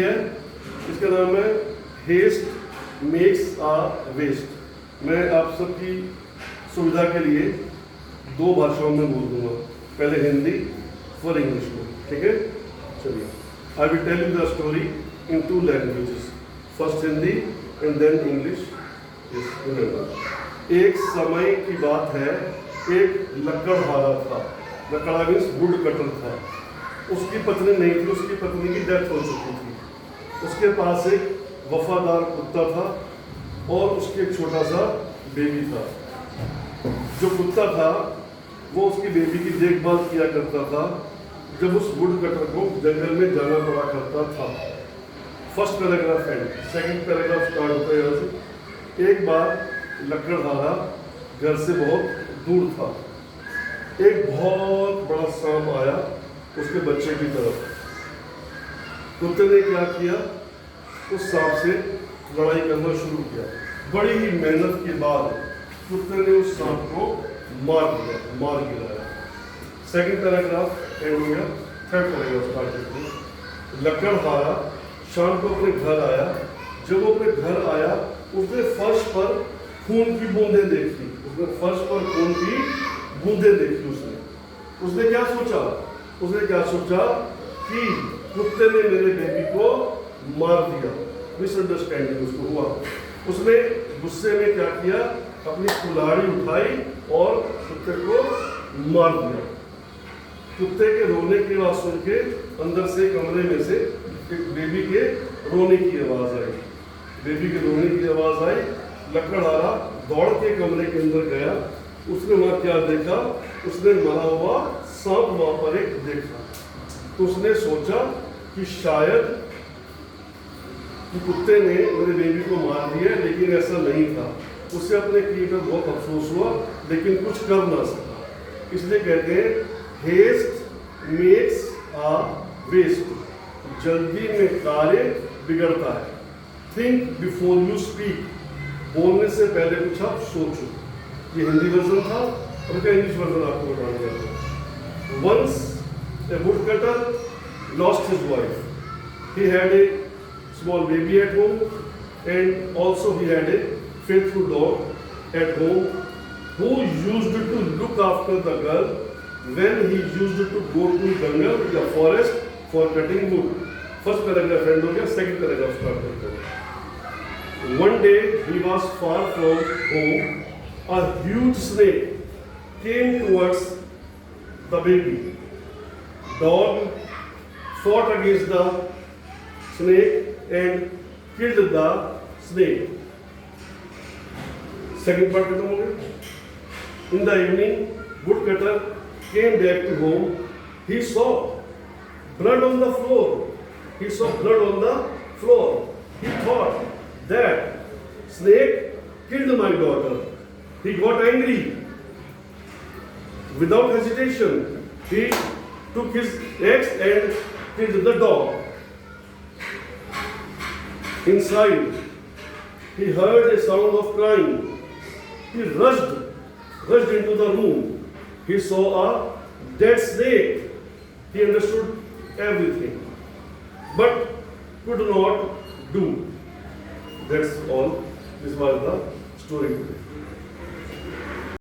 है, इसका नाम है हेस्ट मेक्स आ वेस्ट। मैं आप सबकी सुविधा के लिए दो भाषाओं में बोल दूंगा, पहले हिंदी फिर इंग्लिश में, ठीक है। चलिए, I will tell you the story in two languages, first Hindi and then English. एक समय की बात है, एक लकड़हारा था। लकड़ा मीन्स वुड कटर था। उसकी पत्नी नहीं थी, उसकी पत्नी की डेथ हो चुकी थी। उसके पास एक वफादार कुत्ता था और उसके एक छोटा सा बेबी था। जो कुत्ता था वो उसकी बेबी की देखभाल किया करता था जब उस वुड कटर को जंगल में जाना पड़ा करता था। First paragraph and, second paragraph start होता है यहाँ से। एक बार लकड़हारा घर से बहुत दूर था। एक बहुत बड़ा सांप आया उसके बच्चे की तरफ। कुत्ते ने क्या किया, उस सांप से लड़ाई करना शुरू किया। बड़ी ही मेहनत के बाद कुत्ते ने उस सांप को मार गिराया। सेकंड पैराग्राफ एंड हो गया, थर्ड पैराग्राफ स्टार्ट करते हैं। लकड़हारा शाम को अपने घर आया। जब वो अपने घर आया उसने फर्श पर खून की बूंदें देखी। उसने क्या सोचा कि कुत्ते ने मेरे बेबी को मार दिया। मिसअंडरस्टैंडिंग उसको हुआ। उसने गुस्से में क्या किया, अपनी कुल्हाड़ी उठाई और कुत्ते को मार दिया। कुत्ते के रोने की आवाज सुन के अंदर से कमरे में से एक बेबी के रोने की आवाज आई। लकड़हारा दौड़ के कमरे के अंदर गया। उसने वहां क्या देखा, उसने मरा हुआ सांप वहां पर एक देखा। तो उसने सोचा कि शायद कि कुत्ते ने मेरे बेबी को मार दिया, लेकिन ऐसा नहीं था। उससे अपने क्रिएटर बहुत अफसोस हुआ, लेकिन कुछ कर ना सका। इसलिए कहते हैं हेस्ट मेक्स आ वेस्ट। जल्दी में कार्य बिगड़ता है। Think before you speak. बोलने से पहले कुछ आप सोचो। ये हिंदी वर्जन था और क्या इंग्लिश वर्जन आपको बताने गया। Once a woodcutter lost his wife. He had a small baby at home, and also he had a faithful dog at home who used to look after the girl when he used to go to jungle, the forest, for cutting wood. First paragraph end हो गया, second paragraph start करते हैं। One day he was far from home. A huge snake came towards the baby. Dog fought against the snake and killed the snake. Second part खत्म हो गया। In the evening, woodcutter came back to home. He saw blood on the floor. He thought that snake killed my daughter. He got angry. Without hesitation, he took his axe and killed the dog. Inside, he heard a sound of crying. He rushed into the room. He saw a dead snake. He understood everything, but could not do. That's all. This was the story today.